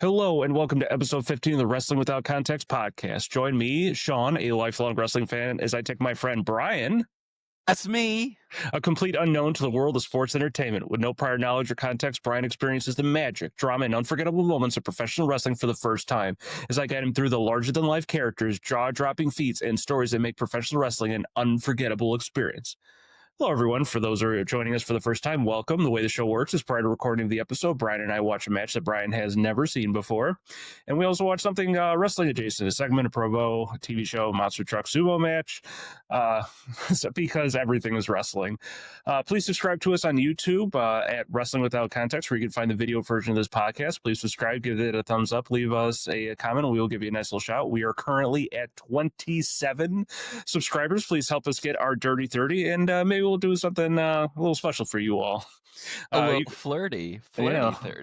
Hello and welcome to episode 15 of the Wrestling Without Context podcast. Join me, Sean, a lifelong wrestling fan, as I take my friend Brian, That's me. a complete unknown to the world of sports entertainment. With no prior knowledge or context, Brian experiences the magic, drama, and unforgettable moments of professional wrestling for the first time. As I guide him through the larger-than-life characters, jaw-dropping feats, and stories that make professional wrestling an unforgettable experience. Hello, everyone. For those who are joining us for the first time, welcome. The way the show works is prior to recording the episode, Brian and I watch a match that Brian has never seen before. And we also watch something wrestling adjacent, a segment, a promo, a TV show, monster truck sumo match, because everything is wrestling. Please subscribe to us on YouTube at Wrestling Without Context, where you can find the video version of this podcast. Please subscribe, give it a thumbs up, leave us a comment, and we will give you a nice little shout. We are currently at 27 subscribers. Please help us get our dirty 30, and maybe we'll do something a little special for you all. A little flirty 30. Flirty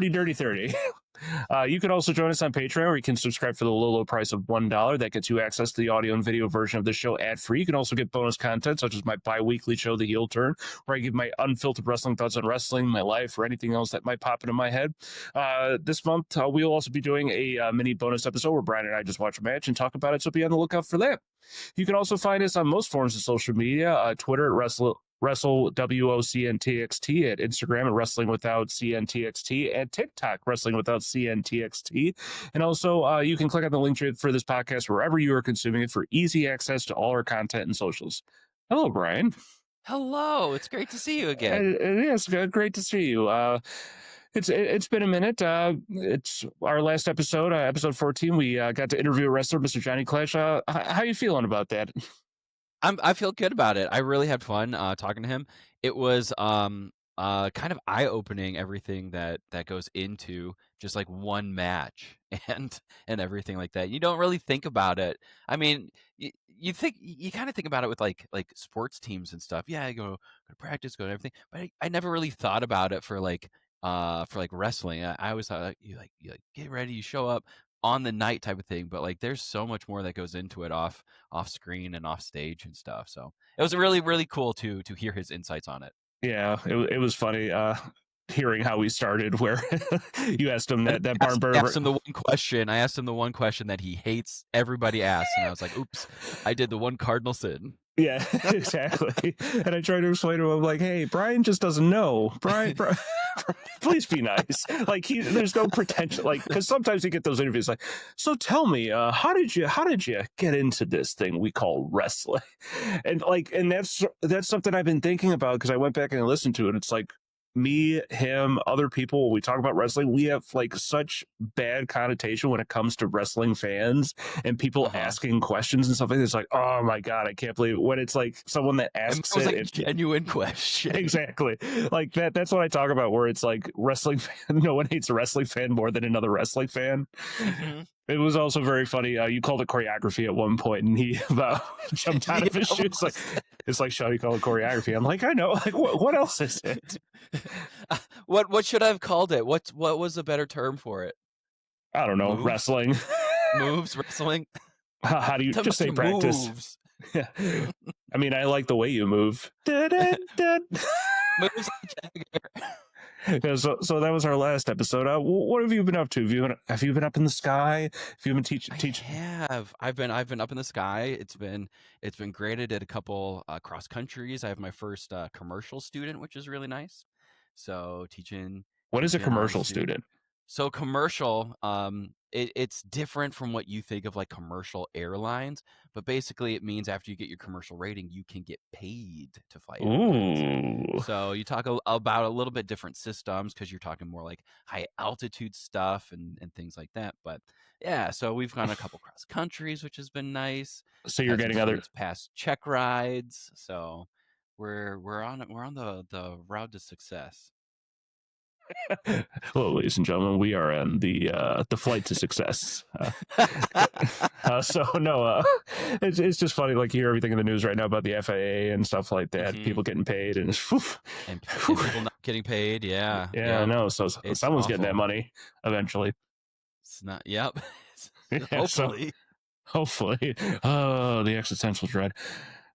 dirty 30. You can also join us on Patreon, where you can subscribe for the low price of $1. That gets you access to the audio and video version of the show ad-free. You can also get bonus content, such as my bi-weekly show, The Heel Turn, where I give my unfiltered wrestling thoughts on wrestling, my life, or anything else that might pop into my head. This month, we'll also be doing a mini bonus episode where Brian and I just watch a match and talk about it, so be on the lookout for that. You can also find us on most forms of social media, Twitter at Wrestle WOCNTXT, at Instagram at Wrestling Without CNTXT, at TikTok Wrestling Without CNTXT, and also you can click on the link for this podcast wherever you are consuming it for easy access to all our content and socials. Hello, Brian. Hello, it's great to see you again. Yes, great to see you. It's been a minute. It's our last episode, episode 14. We got to interview a wrestler, Mr. Johnny Clash. How are you feeling about that? I feel good about it. I really had fun talking to him. It was kind of eye-opening, everything that goes into just like one match and everything like that. You don't really think about it. I mean, you kind of think about it with like sports teams and stuff. Yeah, I go to practice, go to everything, but I never really thought about it for like wrestling. I always thought you get ready, you show up on the night type of thing, but like there's so much more that goes into it off screen and off stage and stuff. So it was really, really cool to hear his insights on it. Yeah, it was funny hearing how we started, where you asked him that barn burner. I asked him the one question that he hates everybody asks, and I was like, oops, I did the one cardinal sin. Yeah, exactly. And I tried to explain to him, like, hey, Brian just doesn't know. Brian, please be nice. Like, there's no pretension. Like, because sometimes you get those interviews like, so tell me, how did you get into this thing we call wrestling? And that's something I've been thinking about, because I went back and I listened to it. It's like, me, him, other people, when we talk about wrestling, we have like such bad connotation when it comes to wrestling fans and people asking questions and stuff like this. It's like, oh my God, I can't believe it. When it's like someone that asks it was like a genuine question. Exactly. Like that's what I talk about, where it's like wrestling fan, no one hates a wrestling fan more than another wrestling fan. Mm-hmm. It was also very funny. You called it choreography at one point, and he jumped out of his shoes. Like, it's like, shall you call it choreography? I'm like, I know. Like, what else is it? What should I have called it? What was a better term for it? I don't know. Moves? Wrestling. Moves, wrestling. How do you just say practice? Moves. Yeah. I mean, I like the way you move. Moves like Jagger. Yeah, so that was our last episode. What have you been up to? Have you been up in the sky? Have you been teaching? I've been up in the sky. It's been great. I did a couple cross countries. I have my first commercial student, which is really nice. So teaching. What is a commercial student? So commercial, it's different from what you think of like commercial airlines, but basically it means after you get your commercial rating, you can get paid to fly airplanes. Ooh. So you talk about a little bit different systems, because you're talking more like high altitude stuff and things like that. But yeah, so we've gone a couple cross countries, which has been nice. So you're getting other past check rides. So we're on the route to success. Hello, ladies and gentlemen. We are on the flight to success. It's just funny. Like, you hear everything in the news right now about the FAA and stuff like that. Mm-hmm. People getting paid, and people not getting paid. Yeah, I know. So it's someone's awful. Getting that money eventually. It's not. Yep. Hopefully. Oh, the existential dread.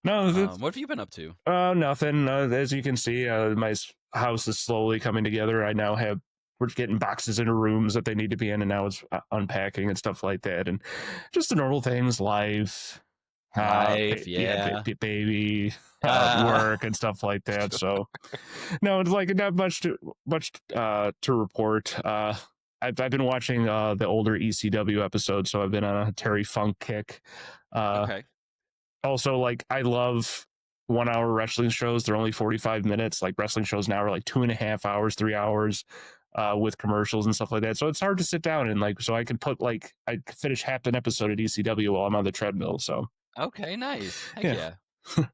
No, what have you been up to? Nothing. As you can see, my house is slowly coming together. We're getting boxes into rooms that they need to be in, and now it's unpacking and stuff like that, and just the normal things, life, Life, yeah. baby, Ah, work, and stuff like that. So, no, it's like not much to report. I've been watching the older ECW episodes, so I've been on a Terry Funk kick. Uh, okay. Also, like, I love 1 hour wrestling shows. They're only 45 minutes. Like, wrestling shows now are like 2.5 hours, 3 hours, with commercials and stuff like that. So it's hard to sit down and, like, so I can I finish half an episode at ECW while I'm on the treadmill. So Okay, nice. Heck yeah. yeah.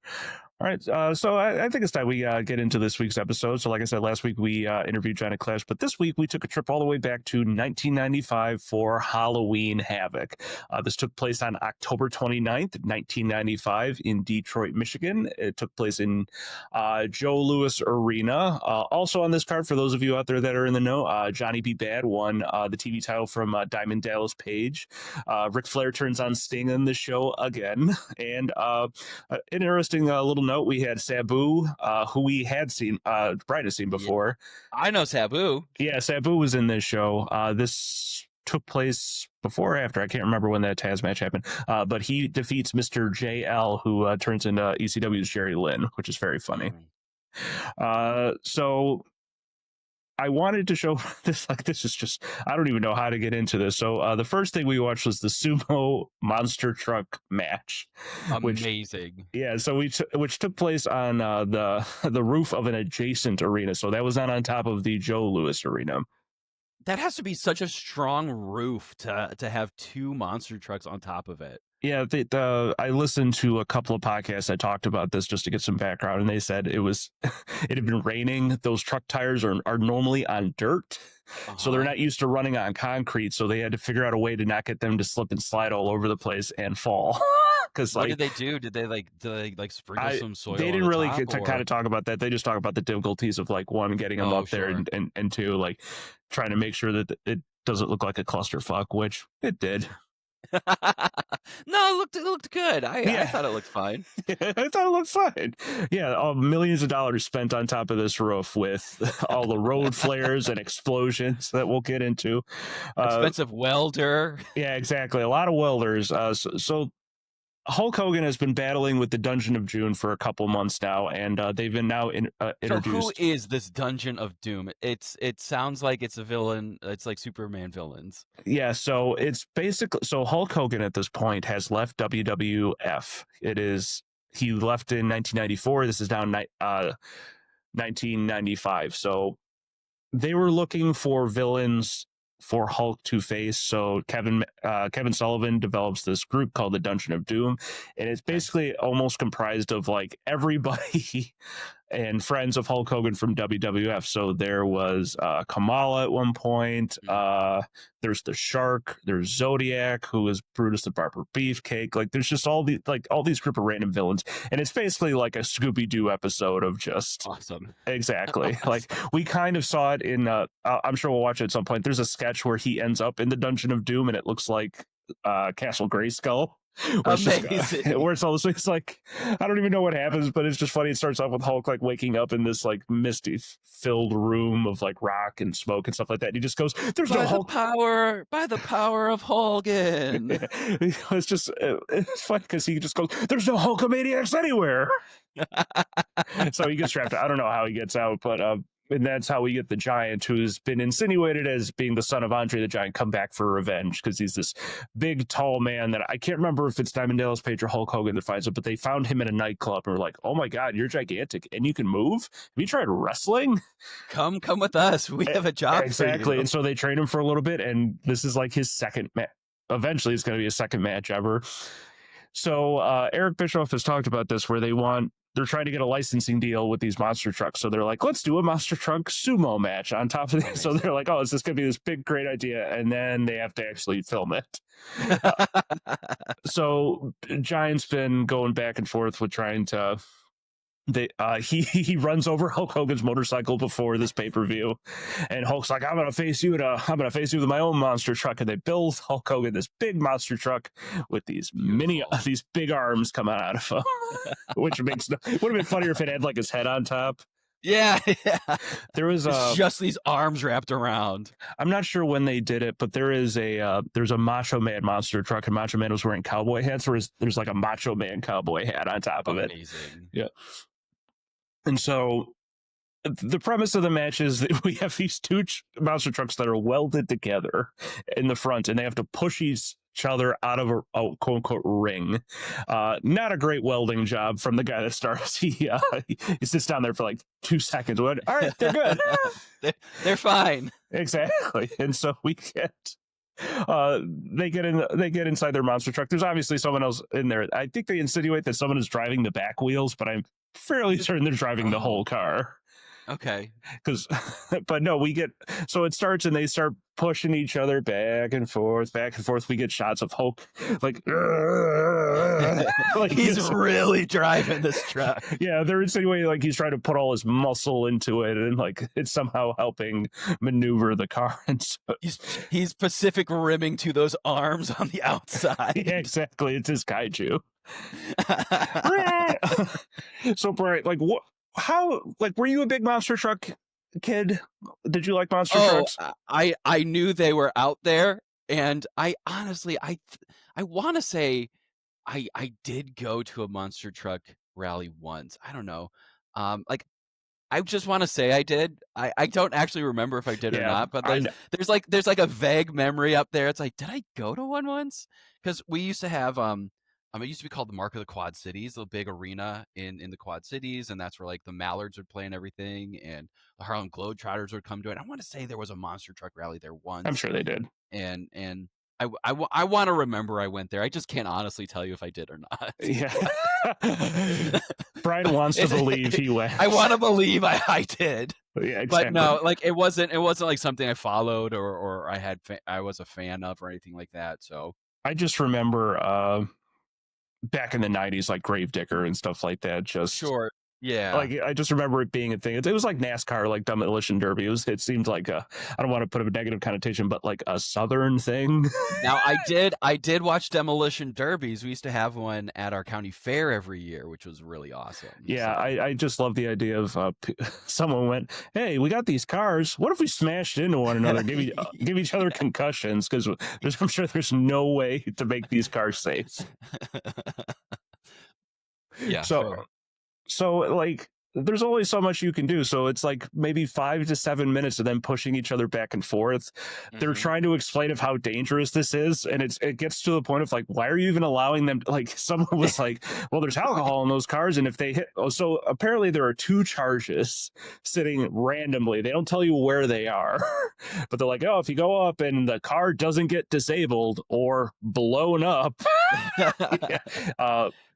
All right, so I think it's time we get into this week's episode. So, like I said, last week we interviewed Johnny Clash, but this week we took a trip all the way back to 1995 for Halloween Havoc. This took place on October 29th, 1995 in Detroit, Michigan. It took place in Joe Louis Arena. Also on this card, for those of you out there that are in the know, Johnny B. Bad won the TV title from Diamond Dallas Page. Ric Flair turns on Sting in the show again. And interesting little note, we had Sabu, who we had seen, Brian has seen before. I know Sabu. Yeah, Sabu was in this show. This took place before or after. I can't remember when that Taz match happened. But he defeats Mr. JL, who turns into ECW's Jerry Lynn, which is very funny. So I wanted to show this. Like, this is just, I don't even know how to get into this. So the first thing we watched was the sumo monster truck match. Amazing. So which took place on the roof of an adjacent arena. So that was not on top of the Joe Louis Arena. That has to be such a strong roof to have two monster trucks on top of it. Yeah, I listened to a couple of podcasts that talked about this just to get some background, and they said it had been raining. Those truck tires are normally on dirt, so they're not used to running on concrete. So they had to figure out a way to not get them to slip and slide all over the place and fall. Because what did they do? Did they sprinkle some soil? They didn't really get to kind of talk about that. They just talk about the difficulties of, like, one, getting them up there, and two, like, trying to make sure that it doesn't look like a clusterfuck, which it did. No, it looked good. I thought it looked fine. I thought it looked fine. Yeah, millions of dollars spent on top of this roof with all the road flares and explosions that we'll get into. Expensive welder. Yeah, exactly. A lot of welders. So Hulk Hogan has been battling with the Dungeon of Doom for a couple months now, and they've been now introduced. So who is this Dungeon of Doom? It sounds like it's a villain. It's like Superman villains. Yeah, so it's basically, so Hulk Hogan at this point has left WWF. He left in 1994. This is now 1995. So they were looking for villains for Hulk to face. So Kevin Sullivan develops this group called the Dungeon of Doom, and it's basically almost comprised of, like, everybody and friends of Hulk Hogan from WWF. So there was Kamala at one point. There's the Shark. There's Zodiac, who is Brutus the Barber Beefcake. Like, there's just all these group of random villains, and it's basically like a Scooby-Doo episode of just awesome. Exactly. Awesome. Like, we kind of saw it in. I'm sure we'll watch it at some point. There's a sketch where he ends up in the Dungeon of Doom, and it looks like Castle Grayskull. Amazing. Where it's all this, it's like, I don't even know what happens, but it's just funny. It starts off with Hulk, like, waking up in this, like, misty filled room of, like, rock and smoke and stuff like that. And he just goes, "There's no Hulk." By the power of Hogan. It's just, it's funny because he just goes, "There's no Hulkamaniacs anywhere." So he gets trapped. I don't know how he gets out, but and that's how we get the Giant, who's been insinuated as being the son of Andre the Giant, come back for revenge, because he's this big, tall man that I can't remember if it's Diamond Dallas Page or Hulk Hogan that finds it, but they found him in a nightclub and were like, "Oh my God, you're gigantic and you can move. Have you tried wrestling? Come with us. We have a job Exactly." for you. And so they train him for a little bit, and this is like his second match. Eventually, it's going to be his second match ever. So Eric Bischoff has talked about this, where they're trying to get a licensing deal with these monster trucks. So they're like, let's do a monster truck sumo match on top of this. So they're like, oh, is this going to be this big, great idea? And then they have to actually film it. So Giant's been going back and forth with trying to, he runs over Hulk Hogan's motorcycle before this pay-per-view, and Hulk's like, I'm gonna face you with my own monster truck. And they build Hulk Hogan this big monster truck with these big arms coming out of him, which would have been funnier if it had, like, his head on top. Yeah, yeah. There was It's just these arms wrapped around. I'm not sure when they did it, but there's a Macho Man monster truck, and Macho Man was wearing cowboy hats. Whereas there's like a Macho Man cowboy hat on top of it. Amazing. Yeah, and so the premise of the match is that we have these two monster trucks that are welded together in the front, and they have to push each other out of a quote unquote ring. Not a great welding job from the guy that starts. He sits down there for like 2 seconds. All right, they're good. They're fine. Exactly. And so we get they get inside their monster truck. There's obviously someone else in there. I think they insinuate that someone is driving the back wheels, but I'm fairly certain they're driving the whole car. Okay. But no, so it starts and they start pushing each other back and forth. We get shots of Hulk like he's really driving this truck. Yeah, they're insinuating like he's trying to put all his muscle into it, and like it's somehow helping maneuver the car. And so he's Pacific rimming to those arms on the outside. Yeah, exactly. It's his kaiju. So Brian, like what? How, like, were you a big monster truck kid? Did you like monster trucks? I knew they were out there, and I honestly I want to say I did go to a monster truck rally once. I don't know. Like I just want to say I did. I don't actually remember if I did or not, but there's like a vague memory up there. It's like, did I go to one once? Because we used to have it used to be called the Mark of the Quad Cities, the big arena in the Quad Cities, and that's where like the Mallards would play and everything, and the Harlem Globetrotters would come to it. I want to say there was a monster truck rally there once. I'm sure they did. And I want to remember I went there. I just can't honestly tell you if I did or not. Yeah. Brian wants to believe he went. I want to believe I did. Yeah, exactly. But no, like it wasn't like something I followed or I was a fan of or anything like that. So I just remember back in the 90s, like Gravedigger and stuff like that. Just sure. Yeah. Like I just remember it being a thing. It was like NASCAR, like Demolition Derby. It seemed like I don't want to put a negative connotation, but like a Southern thing. Now I did watch Demolition Derbies. We used to have one at our county fair every year, which was really awesome. Yeah, so. I just love the idea of someone went, "Hey, we got these cars. What if we smashed into one another, give each other concussions? Because I'm sure there's no way to make these cars safe." Yeah. So like there's only so much you can do. So it's like maybe 5 to 7 minutes of them pushing each other back and forth. Mm-hmm. They're trying to explain of how dangerous this is. And it gets to the point of like, why are you even allowing them? Like someone was like, well, there's alcohol in those cars. And if they hit, so apparently there are 2 charges sitting randomly. They don't tell you where they are, but they're like, oh, if you go up and the car doesn't get disabled or blown up,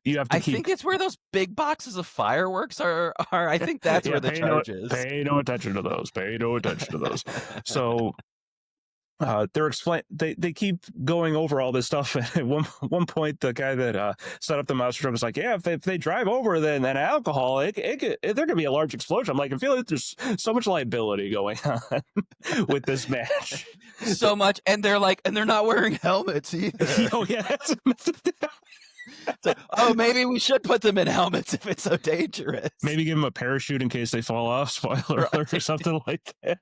you have to I think it's where those big boxes of fireworks are. I think that's where the charge is. Pay no attention to those. So they keep going over all this stuff. At one point, the guy that set up the monster truck was like, yeah, if they drive over then alcohol, there could be a large explosion. I'm like, I feel like there's so much liability going on with this match. So much. And they're not wearing helmets either. Oh yeah. So, maybe we should put them in helmets if it's so dangerous. Maybe give them a parachute in case they fall off, spoiler alert, or something like that.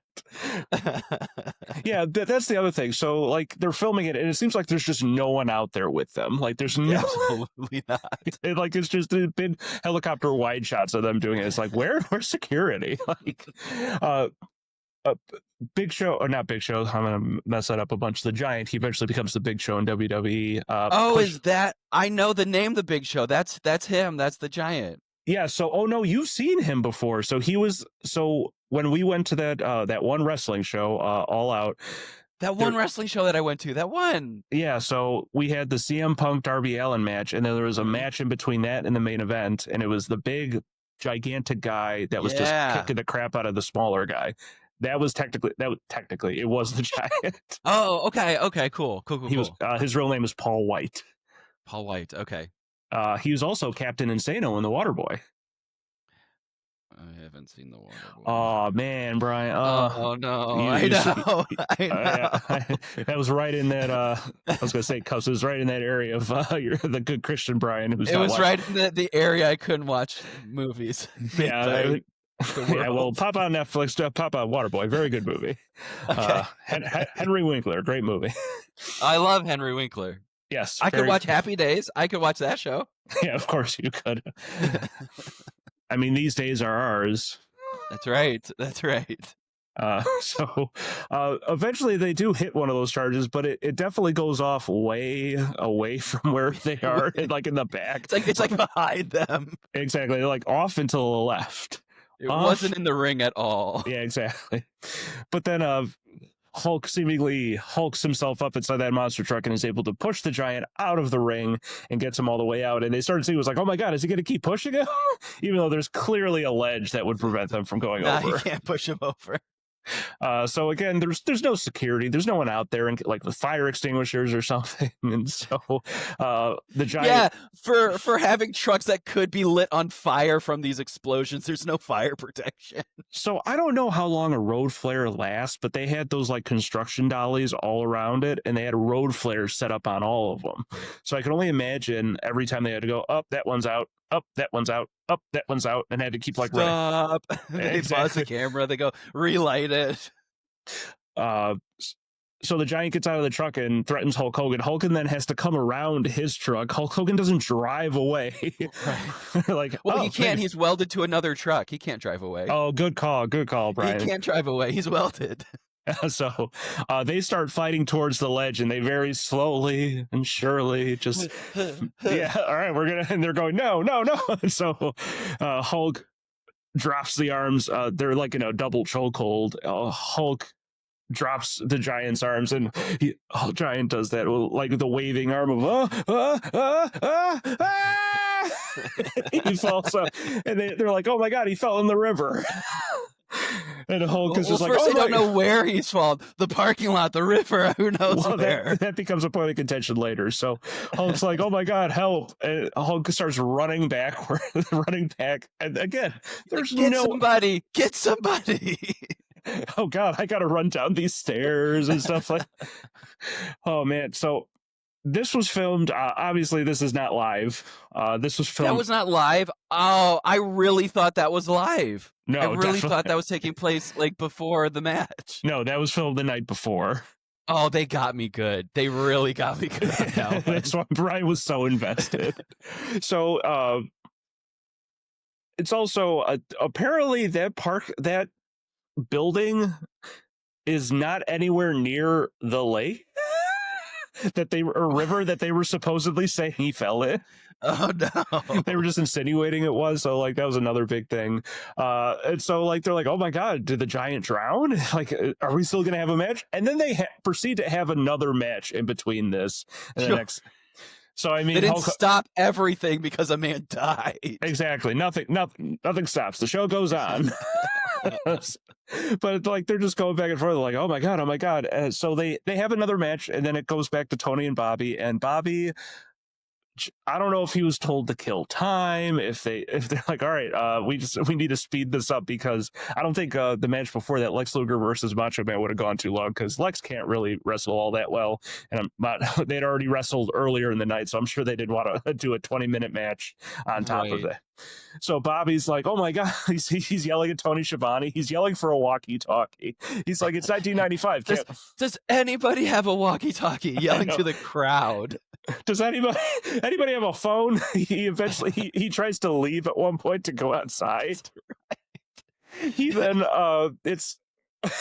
Yeah, that's the other thing. So, like, they're filming it, and it seems like there's just no one out there with them. Like, there's no... Absolutely not. It's just big helicopter wide shots of them doing it. It's like, where's security? Like, Big Show, or not Big Show, I'm gonna mess that up a bunch. The Giant, he eventually becomes the Big Show in WWE. Is that? I know the name, the Big Show. That's him. That's the Giant. Yeah. So, you've seen him before. So when we went to that one wrestling show, All Out. That one wrestling show that I went to. That one. Yeah. So we had the CM Punk Darby Allin match, and then there was a match in between that and the main event, and it was the big, gigantic guy that was just kicking the crap out of the smaller guy. That was technically it was the Giant. Oh, okay, cool. He was his real name is Paul White. Paul White, okay. He was also Captain Insano in The Waterboy. I haven't seen The Waterboy. Oh man, Brian. Oh no, I know. That was right in that. I was gonna say, cause it was right in that area of the good Christian Brian. It was right in the area I couldn't watch movies. Yeah. the Yeah, well, world. pop on Netflix. Pop on Waterboy. Very good movie. Okay. Henry Winkler, great movie. I love Henry Winkler. Yes, I could very. watch Happy Days. I could watch that show. Yeah, of course you could. I mean, these days are ours. That's right. That's right. So eventually they do hit one of those charges, but it definitely goes off way away from where they are, like in the back. It's like behind them. Exactly, like off and to the left. It Off. wasn't in the ring at all. Yeah, exactly. But then Hulk seemingly hulks himself up inside that monster truck and is able to push the giant out of the ring and gets him all the way out. And they started seeing, was like, oh my God, is he going to keep pushing him? Even though there's clearly a ledge that would prevent them from going over. You can't push him over. So again, there's no security. There's no one out there and like with fire extinguishers or something. And so the giant, for having trucks that could be lit on fire from these explosions, there's no fire protection. So I don't know how long a road flare lasts, but they had those like construction dollies all around it, and they had road flares set up on all of them. So I can only imagine every time they had to go up, that one's out, up, that one's out, up, that one's out, and had to keep like stop. They pause the camera. They go relight it. So the giant gets out of the truck and threatens Hulk Hogan. Hogan then has to come around his truck. Hulk Hogan doesn't drive away. Right. Like, well, he can't. He's welded to another truck. He can't drive away. Oh, good call, Brian. He can't drive away. He's welded. So they start fighting towards the ledge, and they very slowly and surely just, yeah, all right, we're gonna, and they're going, no. So Hulk drops the arms. They're like in a double chokehold. Hulk drops the giant's arms, and giant does that like the waving arm of he falls up, and they're like, oh my God, he fell in the river. And Hulk is just like, first oh, they don't know where he's fallen. The parking lot, the river, who knows where. That becomes a point of contention later. So Hulk's like, oh my God, help. And Hulk starts running back. And again, there's Get somebody. Oh God, I got to run down these stairs and stuff like Oh man. So this was filmed. Obviously, this is not live. This was filmed. That was not live. Oh, I really thought that was live. No, I really thought that was taking place like before the match. No, that was filmed the night before. Oh, they got me good. They really got me good. That's why Brian was so invested. So it's also apparently that building is not anywhere near the lake river that they were supposedly saying he fell in. Oh no. They were just insinuating it was, so like that was another big thing. And so like they're like, oh my God, did the giant drown? Like, are we still gonna have a match? And then they proceed to have another match in between this and the next. So I mean, they didn't stop everything because a man died. Exactly. Nothing stops. The show goes on. But like they're just going back and forth, like, oh my God. So they have another match, and then it goes back to Tony and Bobby. And Bobby, I don't know if he was told to kill time, if they're like, all right, we need to speed this up, because I don't think the match before that, Lex Luger versus Macho Man, would have gone too long, because Lex can't really wrestle all that well, and they'd already wrestled earlier in the night, so I'm sure they didn't want to do a 20-minute match on top of that. So Bobby's like, oh my God, he's yelling at Tony Schiavone. He's yelling for a walkie-talkie. He's like, it's 1995. Does anybody have a walkie-talkie? Yelling to the crowd. Does anybody have a phone? He eventually he tries to leave at one point to go outside. He then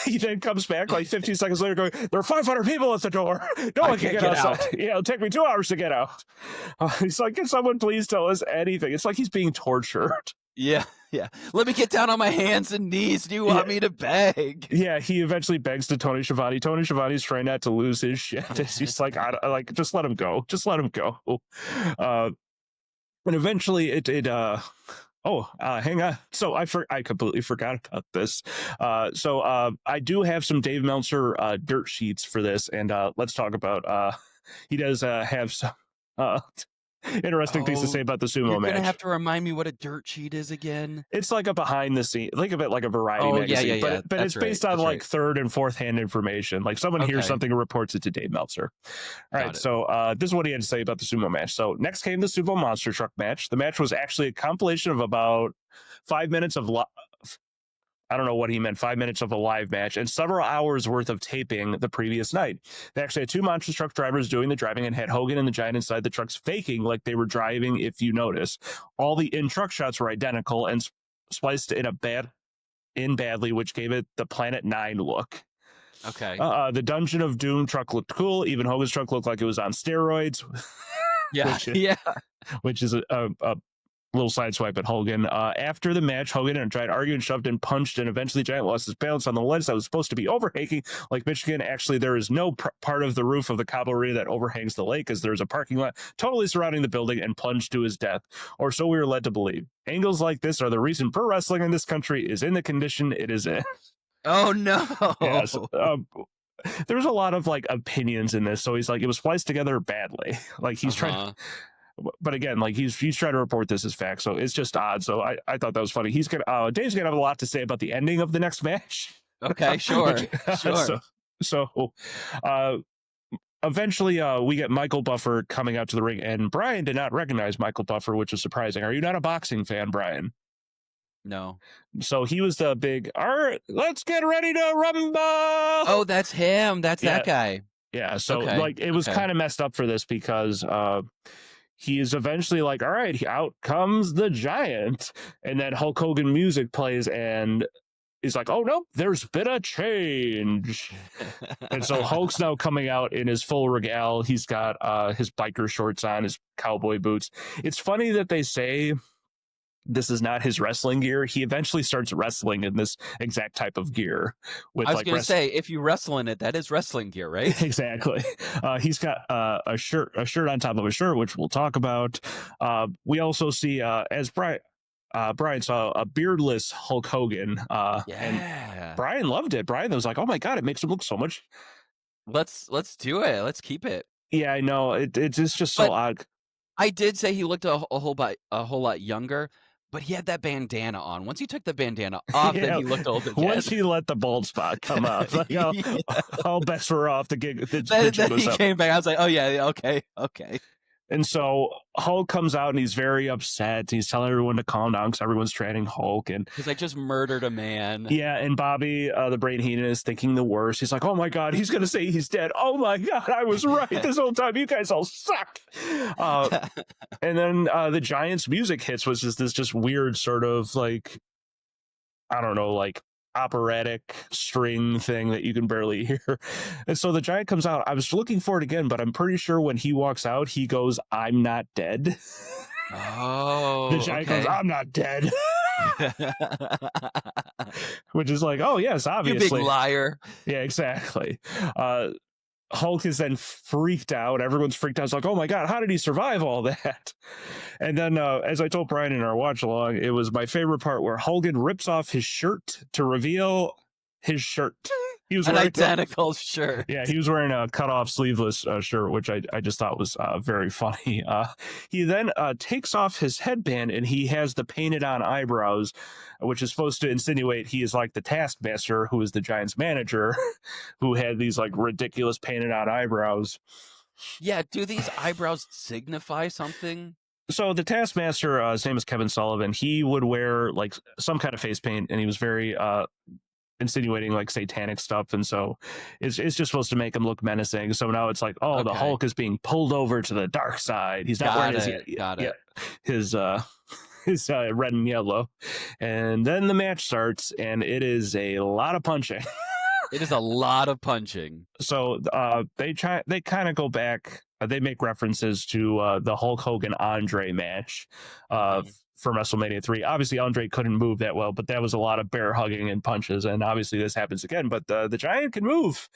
he then comes back like 15 seconds later going, there are 500 people at the door. No one can get outside. Yeah, it'll take me 2 hours to get out. He's like, can someone please tell us anything? It's like he's being tortured. Yeah. Let me get down on my hands and knees. Do you want me to beg? Yeah, he eventually begs to Tony Schiavone. Tony Schiavone's trying not to lose his shit. He's like, just let him go. Just let him go. And eventually hang on. So I completely forgot about this. So I do have some Dave Meltzer dirt sheets for this, and let's talk about. He does have some interesting things to say about the sumo match. You're gonna have to remind me what a dirt sheet is again. It's like a behind the scene, think of it like a variety magazine, but it's based on like third and fourth hand information. Like someone hears something and reports it to Dave Meltzer. All right, so this is what he had to say about the sumo match. So next came the sumo monster truck match. The match was actually a compilation of about 5 minutes of I don't know what he meant, 5 minutes of a live match, and several hours worth of taping the previous night. They actually had two monster truck drivers doing the driving and had Hogan and the Giant inside the trucks faking like they were driving, if you notice. All the in-truck shots were identical and spliced in badly, which gave it the Planet 9 look. Okay. The Dungeon of Doom truck looked cool. Even Hogan's truck looked like it was on steroids. Yeah. which, Yeah. which is a little sideswipe at Hogan. After the match, Hogan and Giant argued and shoved and punched, and eventually Giant lost his balance on the ledge that was supposed to be overhanging like Michigan. Actually, there is no part of the roof of the Cabo Arena that overhangs the lake, as there's a parking lot totally surrounding the building, and plunged to his death, or so we were led to believe. Angles like this are the reason pro wrestling in this country is in the condition it is in. Oh no. Yes. There's a lot of like opinions in this. So he's like, it was spliced together badly. Like he's trying, but again, like he's trying to report this as fact. So it's just odd. So I thought that was funny. Dave's gonna have a lot to say about the ending of the next match. Okay, sure. Sure. So eventually we get Michael Buffer coming out to the ring, and Brian did not recognize Michael Buffer, which is surprising. Are you not a boxing fan, Brian? No. So he was the big, all right, let's get ready to rumble. Oh, that's him. That's that guy. Yeah. So Okay, like it was kind of messed up for this because he is eventually like, all right, out comes the Giant. And then Hulk Hogan music plays and he's like, oh no, there's been a change. And so Hulk's now coming out in his full regale. He's got his biker shorts on, his cowboy boots. It's funny that they say this is not his wrestling gear. He eventually starts wrestling in this exact type of gear. I was going to say, if you wrestle in it, that is wrestling gear, right? Exactly. He's got a shirt on top of a shirt, which we'll talk about. We also see, as Brian saw, a beardless Hulk Hogan. And Brian loved it. Brian was like, "Oh my god, it makes him look so much." Let's do it. Let's keep it. Yeah, I know. It's just so odd. I did say he looked a whole lot younger. But he had that bandana on. Once he took the bandana off, then he looked older. Once he let the bald spot come out, like, all bets were off. The gig. Then he came back. I was like, oh yeah, okay. And so Hulk comes out and he's very upset. He's telling everyone to calm down because everyone's chanting Hulk. And he's like, just murdered a man. Yeah, and Bobby, the Brain Heenan, is thinking the worst. He's like, oh my God, he's going to say he's dead. Oh my God, I was right this whole time. You guys all suck. And then the Giants' music hits, which is this just weird sort of like, I don't know, like operatic string thing that you can barely hear. And so the Giant comes out. I was looking for it again, but I'm pretty sure when he walks out, he goes, I'm not dead. Oh, the Giant goes, I'm not dead. Which is like, oh yes, obviously. You big liar. Yeah, exactly. Hulk is then freaked out. Everyone's freaked out. It's like, oh my God, how did he survive all that? And then, as I told Brian in our watch along, it was my favorite part where Hogan rips off his shirt to reveal his shirt. He was wearing an identical shirt. Yeah, he was wearing a cut-off sleeveless shirt, which I just thought was very funny. He then takes off his headband and he has the painted-on eyebrows, which is supposed to insinuate he is like the Taskmaster, who is the Giants' manager, who had these like ridiculous painted-on eyebrows. Yeah, do these eyebrows signify something? So the Taskmaster, his name is Kevin Sullivan. He would wear like some kind of face paint, and he was very insinuating like satanic stuff, and so it's just supposed to make him look menacing. So now it's like, oh, the Hulk is being pulled over to the dark side. He's not wearing his red and yellow. And then the match starts, and it is a lot of punching. It is a lot of punching. So they kind of go back. They make references to the Hulk Hogan Andre match from WrestleMania 3. Obviously, Andre couldn't move that well, but that was a lot of bear hugging and punches. And obviously, this happens again. But the Giant can move.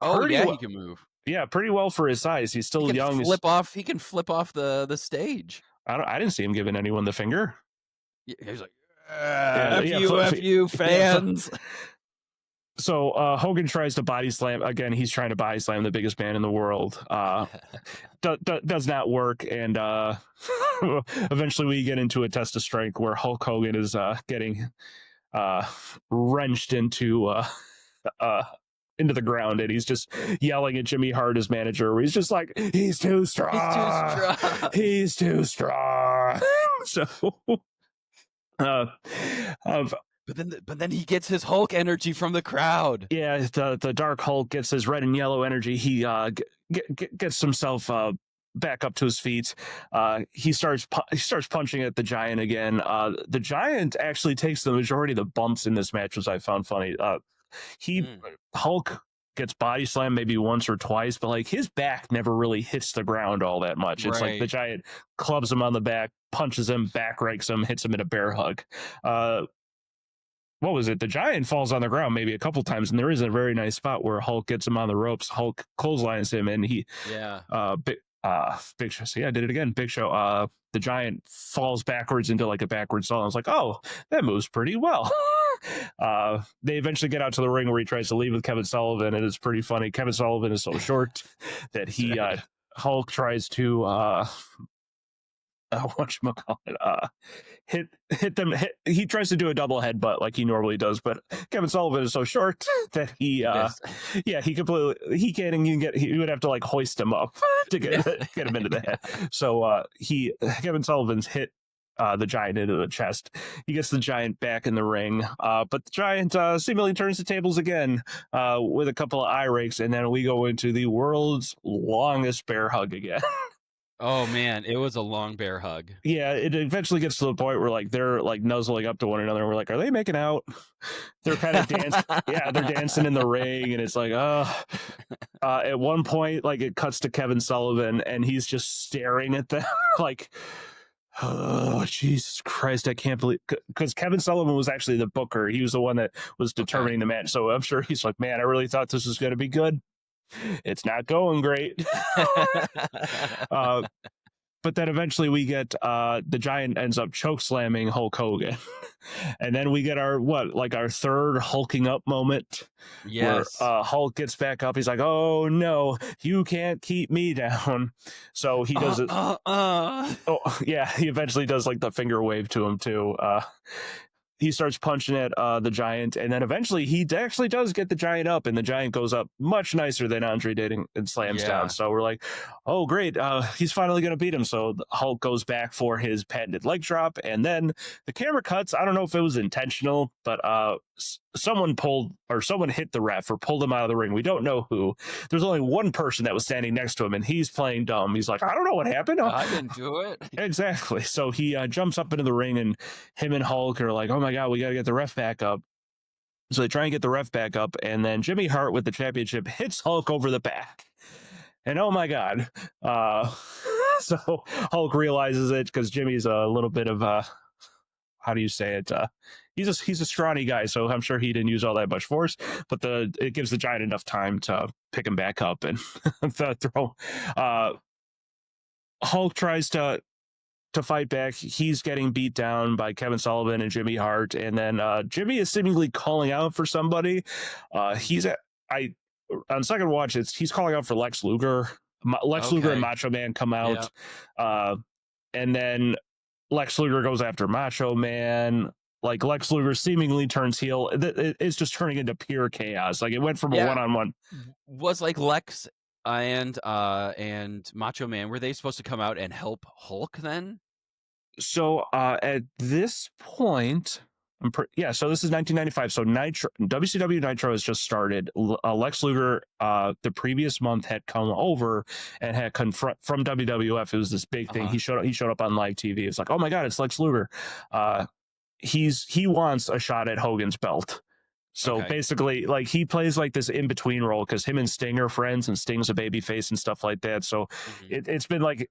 Oh yeah, he can move. Yeah, pretty well for his size. He's still young. He can flip off the stage. I didn't see him giving anyone the finger. Yeah, he was like, F you fans. Yeah, so Hogan tries to body slam again. He's trying to body slam the biggest man in the world. Does not work, and eventually we get into a test of strength where Hulk Hogan is getting wrenched into the ground, and he's just yelling at Jimmy Hart, his manager, where he's just like, he's too strong. He's too strong. So But then he gets his Hulk energy from the crowd. Yeah, the Dark Hulk gets his red and yellow energy. He gets himself back up to his feet. He starts punching at the Giant again. The Giant actually takes the majority of the bumps in this match, which I found funny. Hulk gets body slammed maybe once or twice, but like his back never really hits the ground all that much. It's like the Right. Giant clubs him on the back, punches him, back rakes him, hits him in a bear hug. What was it? The Giant falls on the ground maybe a couple times, and there is a very nice spot where Hulk gets him on the ropes. Hulk clotheslines him, and he Yeah. Big Show. See, I did it again. Big Show. The Giant falls backwards into like a backward stall. I was like, oh, that moves pretty well. They eventually get out to the ring where he tries to leave with Kevin Sullivan, and it's pretty funny. Kevin Sullivan is so short that he Right. Hulk tries to whatchamacallit, hit them. He tries to do a double headbutt like he normally does, but Kevin Sullivan is so short that he can't even get. He would have to like hoist him up to get him into the head. So Kevin Sullivan's hit the Giant into the chest. He gets the Giant back in the ring, but the Giant seemingly turns the tables again with a couple of eye rakes, and then we go into the world's longest bear hug again. Oh man, it was a long bear hug. Yeah, it eventually gets to the point where like they're like nuzzling up to one another. And we're like, are they making out? They're kind of dancing. Yeah, they're dancing in the ring, and it's like, at one point, like it cuts to Kevin Sullivan, and he's just staring at them, like, oh Jesus Christ, I can't believe, because Kevin Sullivan was actually the booker. He was the one that was determining the match. So I'm sure he's like, man, I really thought this was going to be good. It's not going great. But then eventually we get the Giant ends up choke slamming Hulk Hogan. And then we get our third hulking up moment. Yes. Where Hulk gets back up. He's like, oh no, you can't keep me down. So he does it. Oh yeah, he eventually does like the finger wave to him too. He starts punching at the Giant, and then eventually he actually does get the Giant up, and the Giant goes up much nicer than Andre did and slams down. So we're like, oh, great. He's finally going to beat him. So Hulk goes back for his patented leg drop, and then the camera cuts. I don't know if it was intentional, but someone hit the ref or pulled him out of the ring. We don't know who. There's only one person that was standing next to him, and he's playing dumb. He's like, I don't know what happened. I didn't do it. Exactly. So he jumps up into the ring, and him and Hulk are like, oh my God, we got to get the ref back up. So they try and get the ref back up, and then Jimmy Hart with the championship hits Hulk over the back. And oh my God. So Hulk realizes it because Jimmy's a little bit of how do you say it? He's a scrawny guy, so I'm sure he didn't use all that much force, but it gives the Giant enough time to pick him back up and throw. Hulk tries to fight back. He's getting beat down by Kevin Sullivan and Jimmy Hart, and then Jimmy is seemingly calling out for somebody. On second watch, he's calling out for Lex Luger. Luger and Macho Man come out, and then Lex Luger goes after Macho Man. Like Lex Luger seemingly turns heel. It's just turning into pure chaos. Like it went from a one-on-one. Was like Lex and Macho Man, were they supposed to come out and help Hulk then? So at this point, so this is 1995. So WCW Nitro has just started. Lex Luger, the previous month, had come over and had confront from WWF. It was this big thing. He showed up on live TV. It's like, oh my God, it's Lex Luger. He wants a shot at Hogan's belt. So basically, like he plays like this in between role because him and Sting are friends, and Sting's a babyface and stuff like that. So it's been like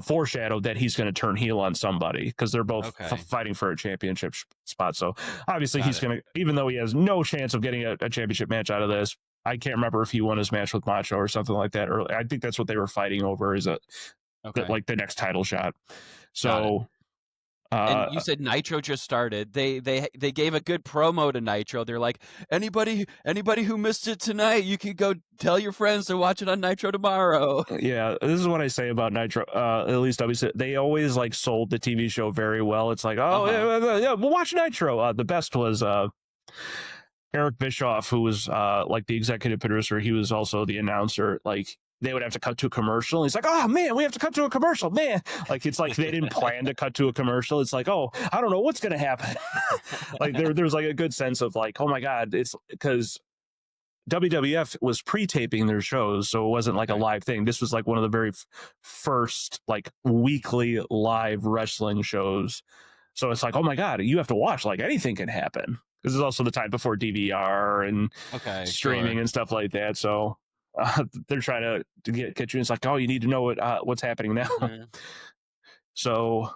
foreshadowed that he's going to turn heel on somebody because they're both fighting for a championship spot. So obviously he's going to, even though he has no chance of getting a championship match out of this. I can't remember if he won his match with Macho or something like that. Or I think that's what they were fighting over, is like the next title shot. So. And you said Nitro just started. They gave a good promo to Nitro. They're like, anybody who missed it tonight, you can go tell your friends to watch it on Nitro tomorrow. Yeah, this is what I say about Nitro. At least obviously they always like sold the TV show very well. It's like, yeah, we'll watch Nitro. The best was Eric Bischoff, who was like the executive producer. He was also the announcer. Like they would have to cut to a commercial. He's like, oh man, we have to cut to a commercial, man. Like it's like they didn't plan to cut to a commercial. It's like, oh, I don't know what's gonna happen. Like there's like a good sense of like, oh my god, it's because WWF was pre-taping their shows, so it wasn't like a live thing. This was like one of the very first like weekly live wrestling shows. So it's like, oh my god, you have to watch. Like anything can happen. This is also the time before DVR and streaming and stuff like that. So they're trying to get you. It's like, oh, you need to know what's happening now. Mm-hmm. So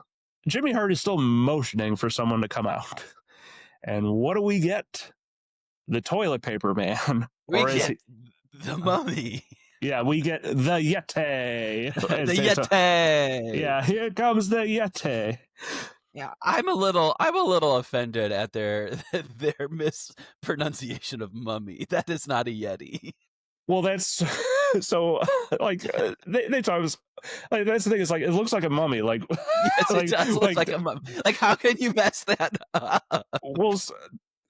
Jimmy Hart is still motioning for someone to come out. And what do we get? The toilet paper man. We get the mummy. Yeah, we get the Yeti. The Yeti. Yeah, here comes the Yeti. Yeah, I'm a little offended at their mispronunciation of mummy. That is not a Yeti. Well, that's so like they talk. Like that's the thing. Is like it looks like a mummy. Like yes, it does look like a mummy. Like how can you mess that up? Well,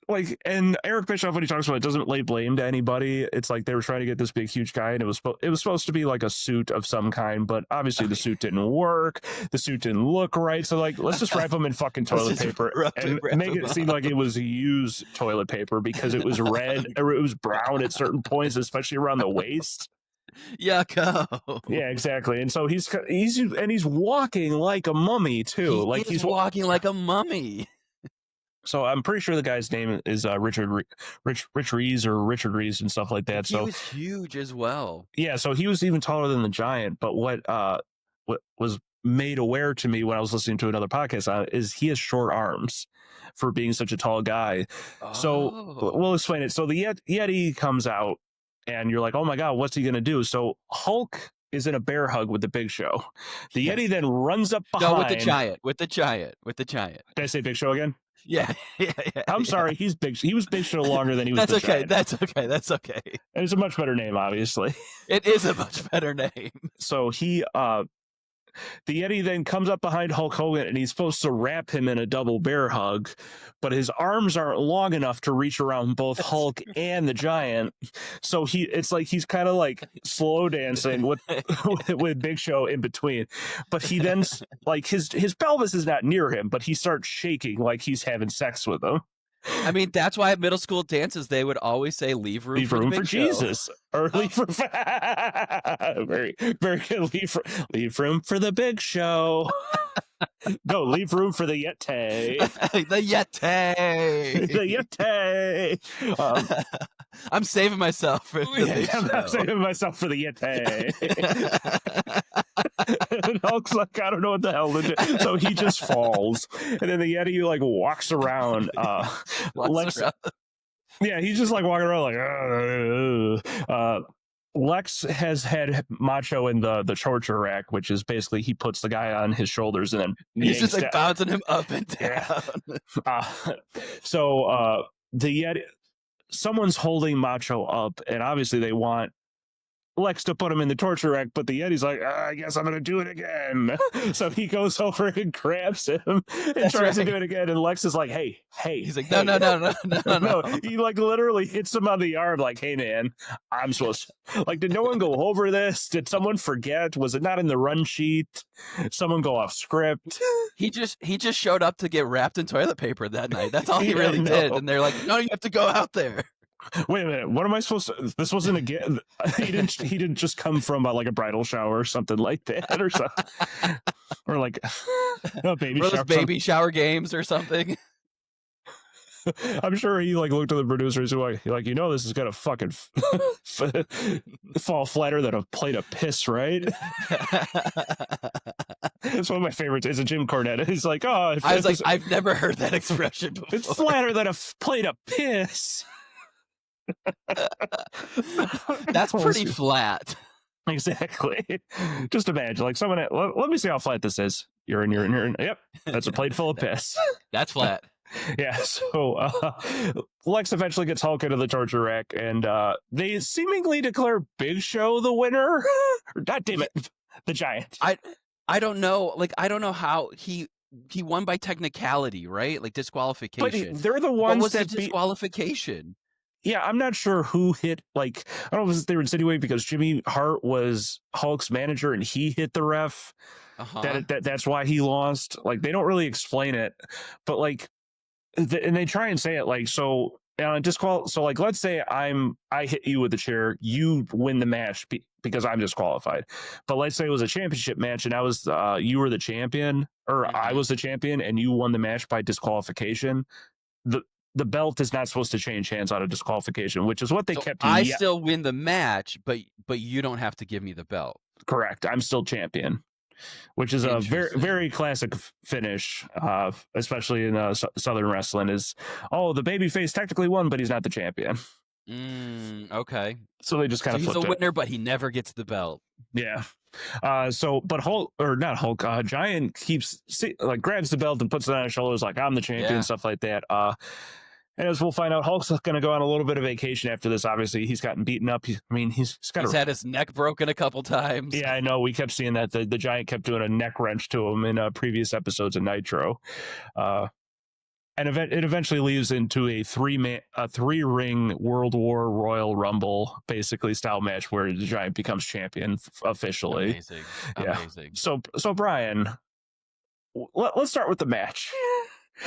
like, and Eric Bischoff, when he talks about it, doesn't lay blame to anybody. It's like they were trying to get this big, huge guy, and it was supposed to be like a suit of some kind, but obviously the suit didn't work. The suit didn't look right. So like, let's just wrap him in fucking toilet paper and make it seem like it was used toilet paper because it was red or it was brown at certain points, especially around the waist. Yucko. Yeah, exactly. And so he's walking like a mummy too. He's walking like a mummy. So I'm pretty sure the guy's name is Rich Rees or Richard Rees and stuff like that. He was huge as well. Yeah, so he was even taller than the Giant. But what was made aware to me when I was listening to another podcast is he has short arms for being such a tall guy. Oh. So we'll explain it. So the Yeti comes out, and you're like, oh my god, what's he gonna do? So Hulk is in a bear hug with the Big Show. The Yeti then runs up behind. No, with the Giant. Did I say Big Show again? Yeah. I'm sorry. He's big. He was Big Show longer than he was. That's okay. Giant. That's okay. And it's a much better name, obviously. It is a much better name. So the Yeti then comes up behind Hulk Hogan, and he's supposed to wrap him in a double bear hug, but his arms aren't long enough to reach around both Hulk and the Giant. So it's like he's kind of like slow dancing with Big Show in between. But he then like his pelvis is not near him, but he starts shaking like he's having sex with him. I mean, that's why at middle school dances they would always say "Leave room for Jesus," or "Leave for very, very good. Leave room for the Big Show." No, leave room for the Yeti. The Yeti. The Yeti. I'm saving myself for the Big Show. I'm saving myself for the Yeti. And Hulk's like, I don't know what the hell to do. So he just falls. And then the Yeti like walks around. Yeah, he's just like walking around like, Lex has had Macho in the torture rack, which is basically he puts the guy on his shoulders and then he's just like bouncing him up and down. So the Yeti, someone's holding Macho up, and obviously they want Lex to put him in the torture rack, but the Yeti's like, I guess I'm gonna do it again. So he goes over and grabs him and tries to do it again, and Lex is like, hey. He's like, no. He like literally hits him on the arm, like, hey man, I'm supposed to, like, did no one go over this? Did someone forget? Was it not in the run sheet? Someone go off script? He just showed up to get wrapped in toilet paper that night. That's all he really did. And they're like, no, you have to go out there. Wait a minute, what am I supposed to? This wasn't he didn't just come from like a bridal shower or something like that, or something, or like a baby shower games or something. I'm sure he like looked at the producers who like this is gonna fucking fall flatter than a plate of piss, right? It's one of my favorites. It's a Jim Cornette. He's like, oh, I was like, I've never heard that expression before. It's flatter than a plate of piss. That's pretty flat. Exactly. Just imagine, like, someone. Let me see how flat this is. You're in. Yep, that's a plate full of piss. That's flat. Yeah. So Lex eventually gets Hulk into the torture rack, and they seemingly declare Big Show the winner. God damn it, the Giant. I don't know. Like, I don't know how he won by technicality, right? Like disqualification. But they're the ones that beat disqualification. Yeah, I'm not sure who hit. Like, I don't know if they were insinuating because Jimmy Hart was Hulk's manager and he hit the ref. Uh-huh. That's why he lost. Like, they don't really explain it, but like, and they try and say it like so. So like, let's say I hit you with the chair, you win the match because I'm disqualified. But let's say it was a championship match and you were the champion or I Mhm. was the champion and you won the match by disqualification. The the belt is not supposed to change hands out of disqualification, which is what they So kept. I Yeah, still win the match, but you don't have to give me the belt. correct. I'm still champion, which is a very Interesting. very classic finish, especially in Southern wrestling. Is oh the babyface technically won, but he's not the champion, Okay. so they just kind So of he's a flipped it. winner, but he never gets the belt. Yeah. But Hulk or not Hulk, Giant like grabs the belt and puts it on his shoulders, like I'm the champion, Yeah. stuff like that. And as we'll find out, Hulk's going to go on a little bit of vacation after this. Obviously, he's gotten beaten up. He's got He's a. had his neck broken a couple times. Yeah, I know. We kept seeing that the Giant kept doing a neck wrench to him in previous episodes of Nitro, uh, and it eventually leads into a three ring World War Royal Rumble basically style match where the Giant becomes champion officially. Amazing. Yeah. Amazing. So Brian, let's start with the match.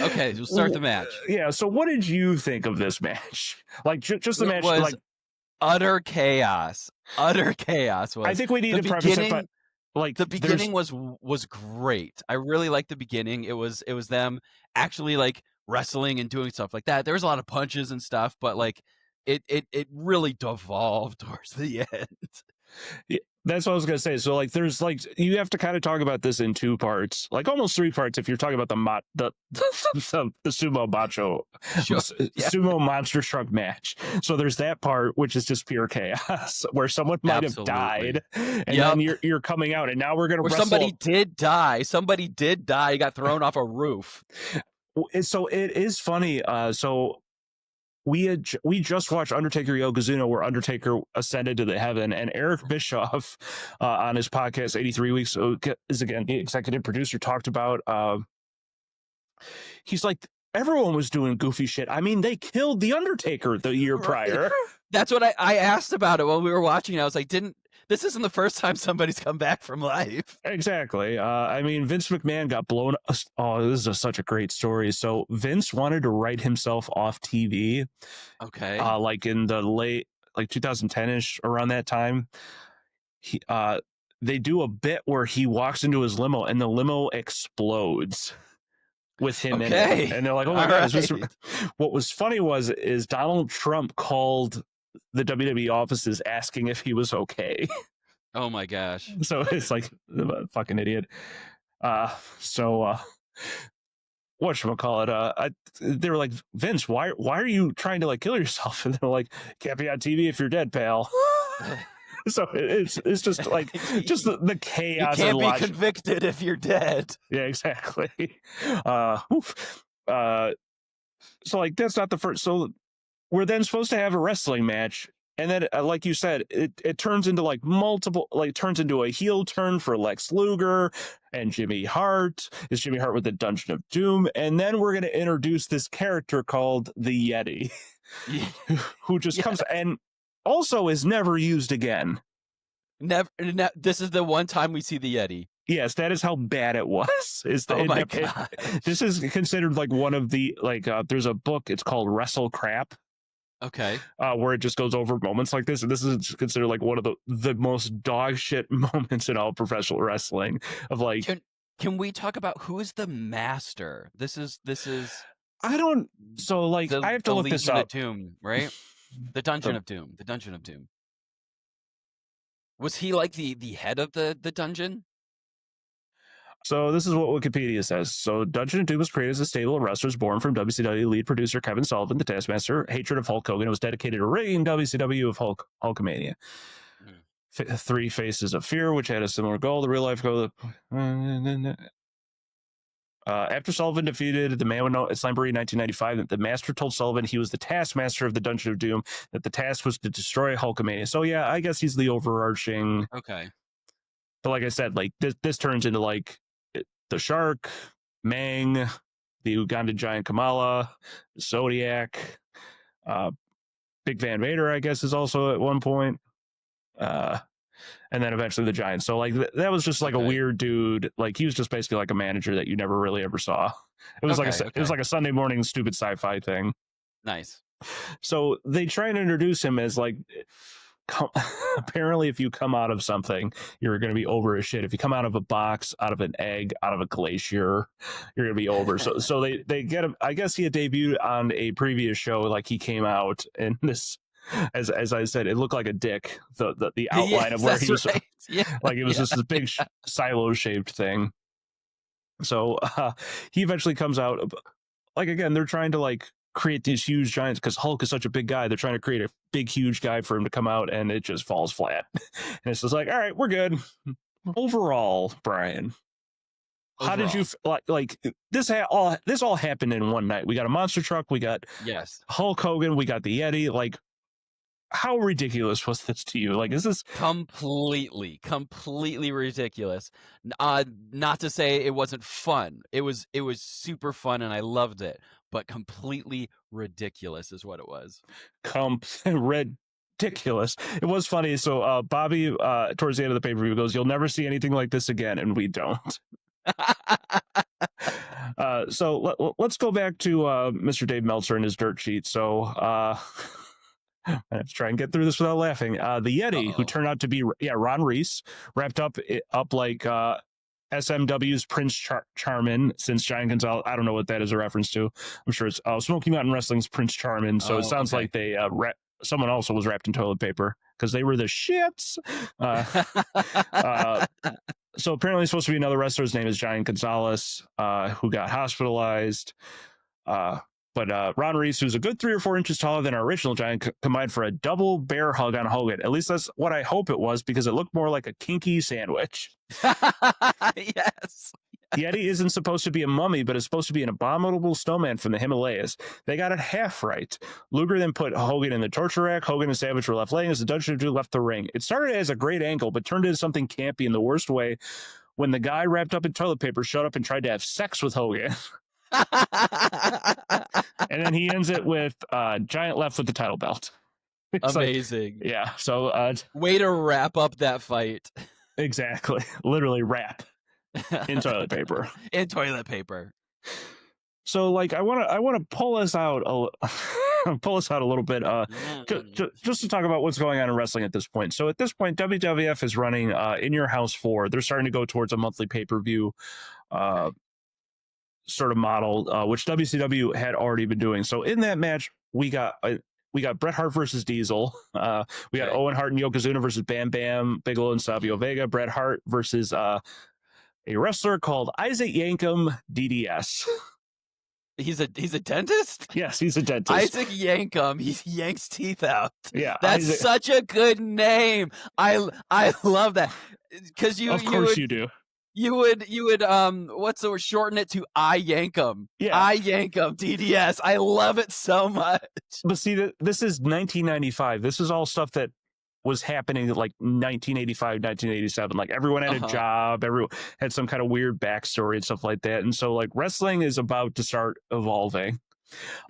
Okay, we'll start the match. Yeah. So what did you think of this match? Like just the It match, was like. utter chaos. Utter chaos I was think we need the to preface it, but beginning. like, The there's beginning was great. I really liked the beginning. It was them actually like wrestling and doing stuff like that. There was a lot of punches and stuff, but like it really devolved towards the end. yeah, that's what I was gonna say. So like, there's like you have to kind of talk about this in two parts, like almost three parts, if you're talking about the sumo macho Sure. Yeah, sumo monster truck match. So there's that part which is just pure chaos, where someone might have absolutely. died, and Yep. then you're coming out, and now we're gonna Where wrestle. somebody did die. Somebody did die. He got thrown off a roof. So it is funny. So we just watched Undertaker Yokozuna, where Undertaker ascended to the heaven, and Eric Bischoff on his podcast 83 Weeks is again the executive producer, talked about. He's like, everyone was doing goofy shit. I mean, they killed the Undertaker the year Right. prior. That's what I asked about it while we were watching. I was like, this isn't the first time somebody's come back from life. Exactly. I mean, Vince McMahon got blown. Oh, this is such a great story. So Vince wanted to write himself off TV. Okay. Like in the late, like 2010ish, around that time. He they do a bit where he walks into his limo and the limo explodes with him in it, and they're like, "Oh my god!" Right. What was funny is Donald Trump called the WWE offices asking if he was okay. Oh my gosh. So it's like, fucking idiot. So whatchamacallit, they were like, Vince, why are you trying to like kill yourself? And they're like, can't be on TV if you're dead, pal. So it's just like just the You chaos can't and be logic. convicted if you're dead. Yeah, exactly. Oof. So like that's not the first. So we're then supposed to have a wrestling match, and then like you said, it turns into like multiple, like turns into a heel turn for Lex Luger and Jimmy Hart. Is Jimmy Hart with the Dungeon of Doom, and then we're going to introduce this character called the Yeti, who just comes and also is never used again. Never. This is the one time we see the Yeti. Yes, that is how bad it was. Oh my god. This is considered like one of the like. There's a book. It's called Wrestle Crap. Okay. Where it just goes over moments like this, and this is considered like one of the most dog shit moments in all professional wrestling. Of like, Can we talk about who is the master? This is I don't. So like, I have to look this Legion up. of Doom, right? The Dungeon of Doom. The Dungeon of Doom. Was he like the head of the dungeon? So this is what Wikipedia says. So Dungeon of Doom was created as a stable of wrestlers born from WCW lead producer Kevin Sullivan, the Taskmaster, hatred of Hulk Hogan. It was dedicated to rigging WCW of Hulkamania. Three Faces of Fear, which had a similar goal. The real life goal. After Sullivan defeated the man with no Slamboree in 1995, the Master told Sullivan he was the Taskmaster of the Dungeon of Doom, that the task was to destroy Hulkamania. So yeah, I guess he's the overarching. Okay. But like I said, like this turns into like the Shark, Mang, the Ugandan giant Kamala, Zodiac, Big Van Vader, I guess, is also at one point. Uh, and then eventually the Giants. So like that was just like a Okay. weird dude. Like he was just basically like a manager that you never really ever saw. It was Okay. it was like a Sunday morning stupid sci-fi thing. Nice. So they try and introduce him as like, apparently, if you come out of something, you're going to be over as shit. If you come out of a box, out of an egg, out of a glacier, you're going to be over. So they get him. I guess he had debuted on a previous show. Like he came out and this, as I said, it looked like a dick. The outline Yes, of where that's he was, right. Yeah. like it was Yeah. just this big silo shaped thing. So he eventually comes out. Like again, they're trying to like create these huge giants because Hulk is such a big guy. They're trying to create a big, huge guy for him to come out, and it just falls flat. And it's just like, all right, we're good. Overall, Brian, how did you like this? This all happened in one night. We got a monster truck. We got Yes. Hulk Hogan. We got the Yeti. Like, how ridiculous was this to you? Like, is this completely ridiculous? Not to say it wasn't fun. It was super fun, and I loved it. But completely ridiculous is what it was. Ridiculous. It was funny. So Bobby, towards the end of the pay-per-view, goes, "You'll never see anything like this again," and we don't. So let's go back to Mr. Dave Meltzer and his dirt sheet. So I have to try and get through this without laughing. The Yeti, who turned out to be Ron Reese, wrapped up like SMW's Prince Charmin, since Giant Gonzalez. I don't know what that is a reference to. I'm sure it's Smoky Mountain Wrestling's Prince Charmin. So it sounds like they someone also was wrapped in toilet paper because they were the shits. So apparently, it's supposed to be another wrestler. His name is Giant Gonzalez, who got hospitalized. But Ron Reese, who's a good 3 or 4 inches taller than our original Giant, combined for a double bear hug on Hogan. At least that's what I hope it was, because it looked more like a kinky sandwich. Yes. Yeti isn't supposed to be a mummy, but it's supposed to be an abominable snowman from the Himalayas. They got it half right. Luger then put Hogan in the torture rack. Hogan and Savage were left laying as the Dungeon Dude left the ring. It started as a great angle, but turned into something campy in the worst way when the guy wrapped up in toilet paper showed up and tried to have sex with Hogan. And then he ends it with Giant left with the title belt. It's amazing. Like, yeah. So way to wrap up that fight. Exactly. Literally wrap in toilet paper. In toilet paper. So like I want to pull us out a little bit just to talk about what's going on in wrestling at this point. So at this point, WWF is running In Your House 4. They're starting to go towards a monthly pay-per-view sort of model, which WCW had already been doing. So in that match, we got Bret Hart versus Diesel. We got Owen Hart and Yokozuna versus Bam Bam Bigelow and Savio Vega. Bret Hart versus a wrestler called Isaac Yankem, DDS. He's a dentist? Yes, he's a dentist. Isaac Yankem. He yanks teeth out. Yeah, that's such a good name. I love that, because you do. You would what's the word? Shorten it to I Yankem. Yeah, I Yankem, DDS. I love it so much. But see, this is 1995. This is all stuff that was happening like 1985, 1987. Like everyone had a job, everyone had some kind of weird backstory and stuff like that. And so like wrestling is about to start evolving.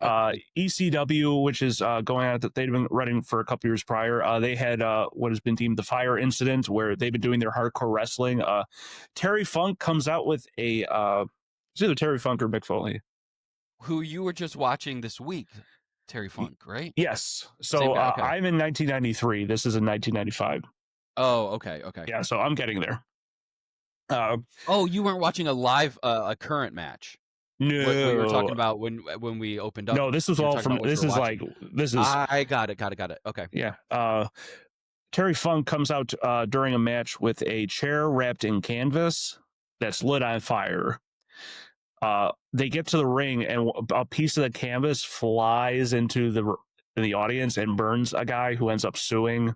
ECW, which is going on, that they've been running for a couple years prior, they had what has been deemed the Fire Incident, where they've been doing their hardcore wrestling. Terry Funk comes out with a it's either Terry Funk or Mick Foley, who you were just watching this week. Terry Funk, right? Yes. So I'm in 1993. This is in 1995. Oh, okay. Yeah, so I'm getting there. Oh, you weren't watching a live, a current match? No. What we were talking about when we opened up. No, this was all from. This is like this is. I got it. Okay. Yeah. Terry Funk comes out during a match with a chair wrapped in canvas that's lit on fire. They get to the ring and a piece of the canvas flies into the audience and burns a guy who ends up suing.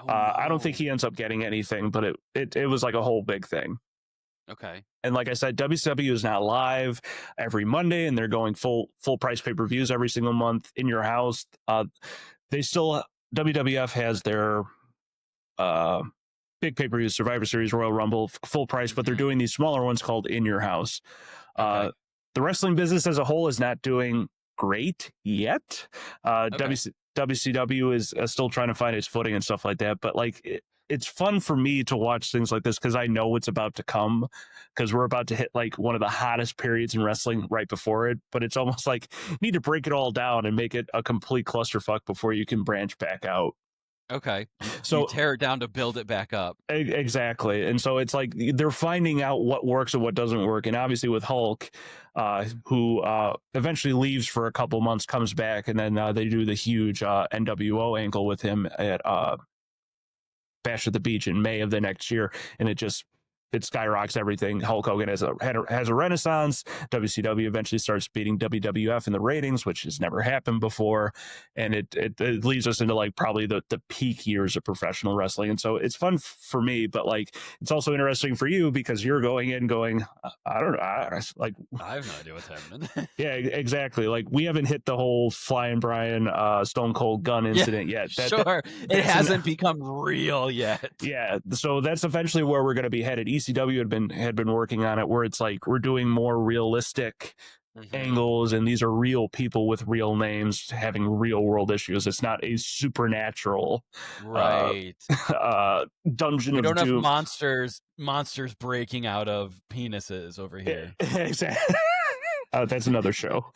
Oh, no. I don't think he ends up getting anything, but it was like a whole big thing. Okay. And like I said, WCW is now live every Monday, and they're going full price pay-per-views every single month in your house. WWF has their big pay-per-views, Survivor Series, Royal Rumble, full price, but they're doing these smaller ones called In Your House. The wrestling business as a whole is not doing great yet. Okay. WCW is still trying to find its footing and stuff like that. But like, it's fun for me to watch things like this because I know what's about to come. Because we're about to hit like one of the hottest periods in wrestling right before it. But it's almost like you need to break it all down and make it a complete clusterfuck before you can branch back out. Okay. You So tear it down to build it back up. exactly. And so it's like they're finding out what works and what doesn't work. And obviously with Hulk, who eventually leaves for a couple months, comes back, and then they do the huge NWO angle with him at Bash at the Beach in May of the next year, and it skyrockets everything. Hulk Hogan has a renaissance. WCW eventually starts beating WWF in the ratings, which has never happened before, and it leads us into like probably the peak years of professional wrestling. And so it's fun for me, but like it's also interesting for you because you're going in going, I don't know, like I have no idea what's happening. yeah, exactly. Like we haven't hit the whole Flying Brian Stone Cold gun Yeah, incident yet. sure. It hasn't become real yet. Yeah, so that's eventually where we're going to be headed. ECW had been working on it, where it's like we're doing more realistic angles, and these are real people with real names having real world issues. It's not a supernatural Right. dungeon We of don't have doom. monsters breaking out of penises over here. Exactly. That's another show.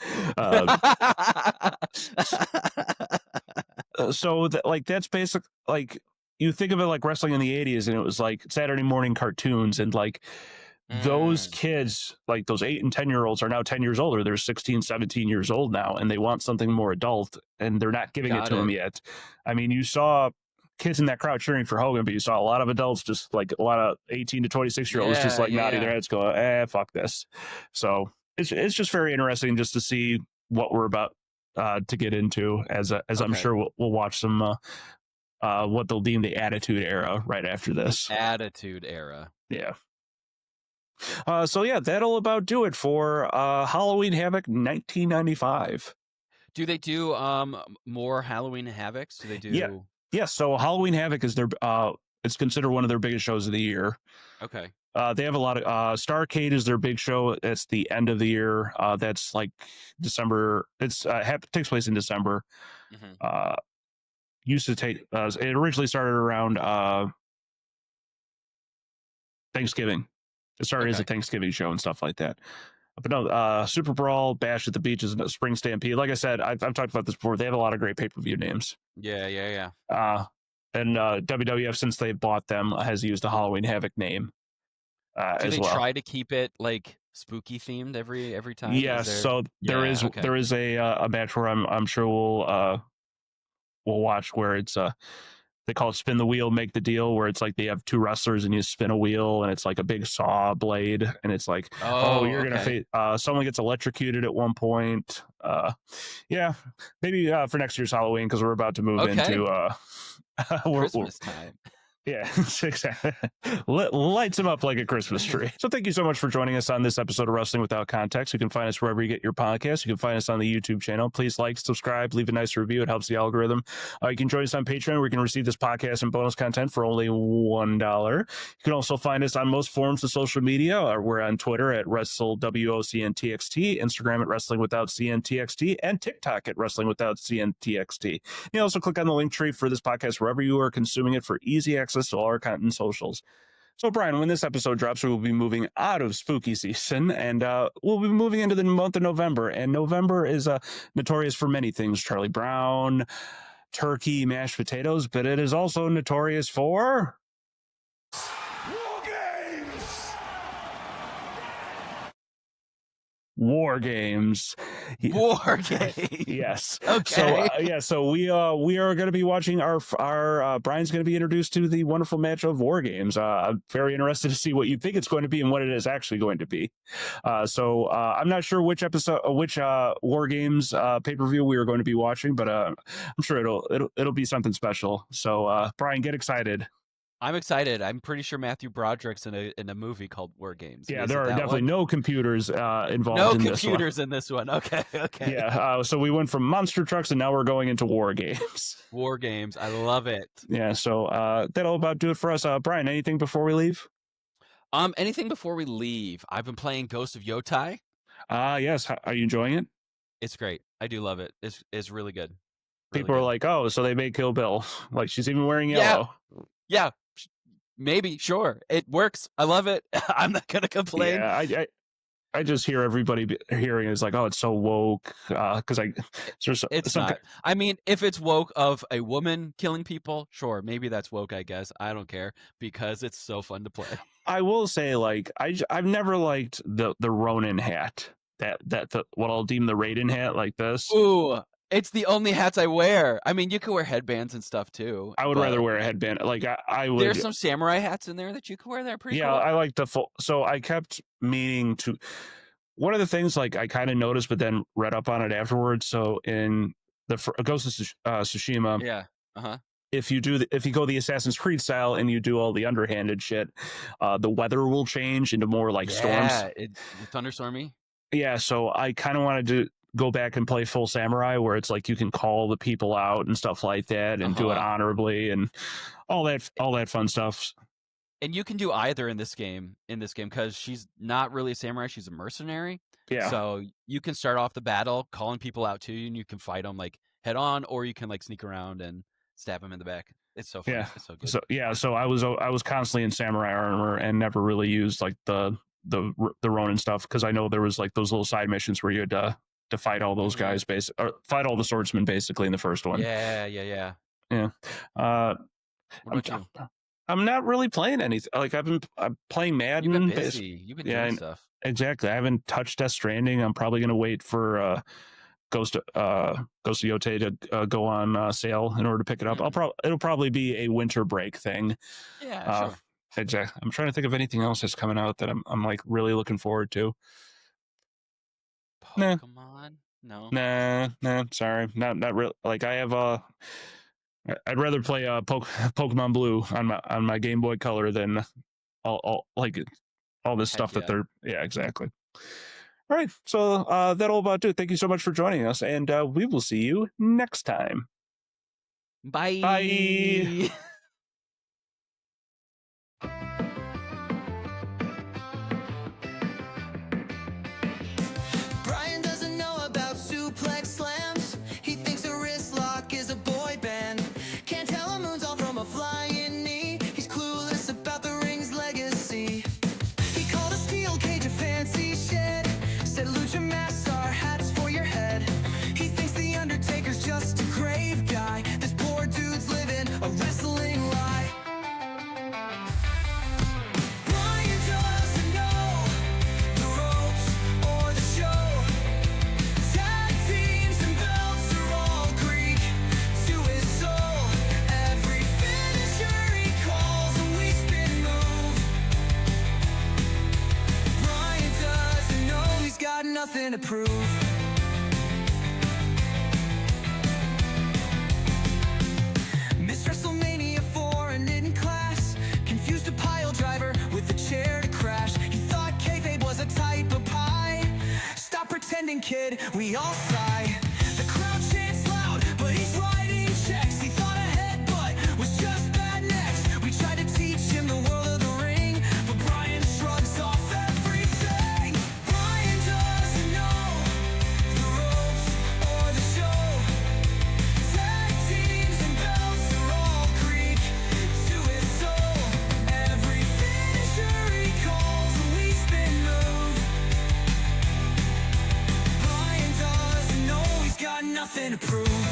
So like that's basic. Like you think of it like wrestling in the 80s, and it was like Saturday morning cartoons, and like those kids, like those 8 and 10-year-olds are now 10 years older. They're 16, 17 years old now, and they want something more adult, and they're not giving it to them yet. I mean, you saw kids in that crowd cheering for Hogan, but you saw a lot of adults, just like a lot of 18 to 26-year-olds, just like nodding their heads going, fuck this. So it's just very interesting just to see what we're about to get into, as I'm sure we'll watch some what they'll deem the Attitude Era right after this. Attitude Era. Yeah. So yeah, that'll about do it for Halloween Havoc 1995. Do they do more Halloween Havocs? Do they do? Yeah. So Halloween Havoc is their it's considered one of their biggest shows of the year. Okay. They have a lot of Starrcade is their big show. It's the end of the year. That's like December. It's takes place in December. Used to take. It originally started around Thanksgiving. It started as a Thanksgiving show and stuff like that. But no, Super Brawl, Bash at the Beach is a Spring Stampede. Like I said, I've talked about this before. They have a lot of great pay-per-view names. Yeah. And WWF, since they bought them, has used the Halloween Havoc name Do as they well. Try to keep it like spooky themed every time? Yes. So there is a match where I'm sure we'll watch where it's they call it spin the wheel, make the deal, where it's like they have two wrestlers and you spin a wheel and it's like a big saw blade, and it's like, you're gonna face someone gets electrocuted at one point. Yeah, maybe for next year's Halloween, because we're about to move into Christmas time. Yeah, exactly. Lights them up like a Christmas tree. So thank you so much for joining us on this episode of Wrestling Without Context. You can find us wherever you get your podcasts. You can find us on the YouTube channel. Please like, subscribe, leave a nice review. It helps the algorithm. You can join us on Patreon, where you can receive this podcast and bonus content for only $1. You can also find us on most forms of social media. We're on Twitter at WrestleWOCNTXT, Instagram at Wrestling Without CNTXT, and TikTok at Wrestling Without CNTXT. You can also click on the link tree for this podcast wherever you are consuming it for easy access to all our content and socials. So, Brian, when this episode drops, we will be moving out of spooky season, and we'll be moving into the month of November. And November is notorious for many things: Charlie Brown, turkey, mashed potatoes, but it is also notorious for War Games. War Games. Yes. Okay. So we are going to be watching our Brian's going to be introduced to the wonderful match of War Games. I'm very interested to see what you think it's going to be and what it is actually going to be. I'm not sure which War Games pay-per-view we are going to be watching, but I'm sure it'll be something special. So Brian, get excited. I'm excited. I'm pretty sure Matthew Broderick's in a movie called War Games. Yeah, there are definitely no computers involved. No computers in this one. Okay. Yeah. So we went from monster trucks and now we're going into War Games. War Games. I love it. Yeah. So that'll about do it for us. Brian, anything before we leave? Anything before we leave? I've been playing Ghost of Yotai. Yes. Are you enjoying it? It's great. I do love it. It's really good. Really People are good. like, "Oh, so they made Kill Bill." Like, she's even wearing Yeah, yellow. yeah. Maybe, sure. It works. I love it. I'm not gonna complain. Yeah, I just hear everybody hearing it's like, "Oh, it's so woke," because It, there's it's some not. I mean, if it's woke of a woman killing people, sure, maybe that's woke, I guess. I don't care because it's so fun to play. I will say, like, I've never liked the Ronin hat. What I'll deem the Raiden hat, like this. Ooh, it's the only hats I wear. I mean, you can wear headbands and stuff too, I would rather but wear a headband. Like I there's would, some samurai hats in there that you can wear that are pretty yeah. cool. I like the full. So I kept meaning to. One of the things, like, I kind of noticed, but then read up on it afterwards. So in the Ghost of Tsushima, Yeah. Uh-huh. if you go the Assassin's Creed style and you do all the underhanded shit, the weather will change into more like storms. Yeah, the thunderstormy. Yeah, so I kind of wanted to go back and play full samurai, where it's like you can call the people out and stuff like that, and do it Uh-huh. honorably and all that fun stuff. And you can do either in this game because she's not really a samurai, she's a mercenary. Yeah, So you can start off the battle calling people out to you and you can fight them like head on, or you can like sneak around and stab them in the back. It's so yeah. fun. It's so good. So I was constantly in samurai armor and never really used like the Ronin stuff, because I know there was like those little side missions where you had to fight all those guys, or fight all the swordsmen basically in the first one. Yeah, yeah, yeah. Yeah. Uh, What I'm, about you? I'm not really playing anything. Like, I'm playing You've been Madden. busy. You've been Yeah, doing stuff. exactly. I haven't touched Death Stranding. I'm probably gonna wait for Ghost of Yote to go on sale in order to pick it up. It'll probably be a winter break thing. Yeah, Uh, sure. exactly. I'm trying to think of anything else that's coming out that I'm like really looking forward to. Nah, Pokemon? No. nah. Sorry, not real. Like, I have I'd rather play Pokemon Blue on my Game Boy Color than all this Heck stuff that yeah. they're. Yeah, exactly. All right, so that'll about do it. Thank you so much for joining us, and we will see you next time. Bye. Bye. Brian doesn't know about suplex slams. He thinks a wrist lock is a boy band. Can't tell a moonsault from a flying knee. He's clueless about the ring's legacy. He called a steel cage a fancy shit. Said lucha masks are hats for your head. He thinks the Undertaker's just a grave guy. This poor dude's living a wrestling lie. Brian doesn't know the ropes or the show. Tag teams and belts are all Greek to his soul. Every finisher he calls a we spin move. Brian doesn't know he's got nothing to prove. Miss WrestleMania 4 and in class, confused a pile driver with a chair to crash. He thought kayfabe was a type of pie. Stop pretending, kid, we all sigh. The crowd chants loud, but he's writing checks. He thought a headbutt was just bad next. We tried to teach him the world of the ring, but Brian shrugs off everything. Brian doesn't know the ropes or the show. Tag teams and belts are all Greek to his soul. Every finisher he calls a we spin move. Brian doesn't know he's got nothing to prove.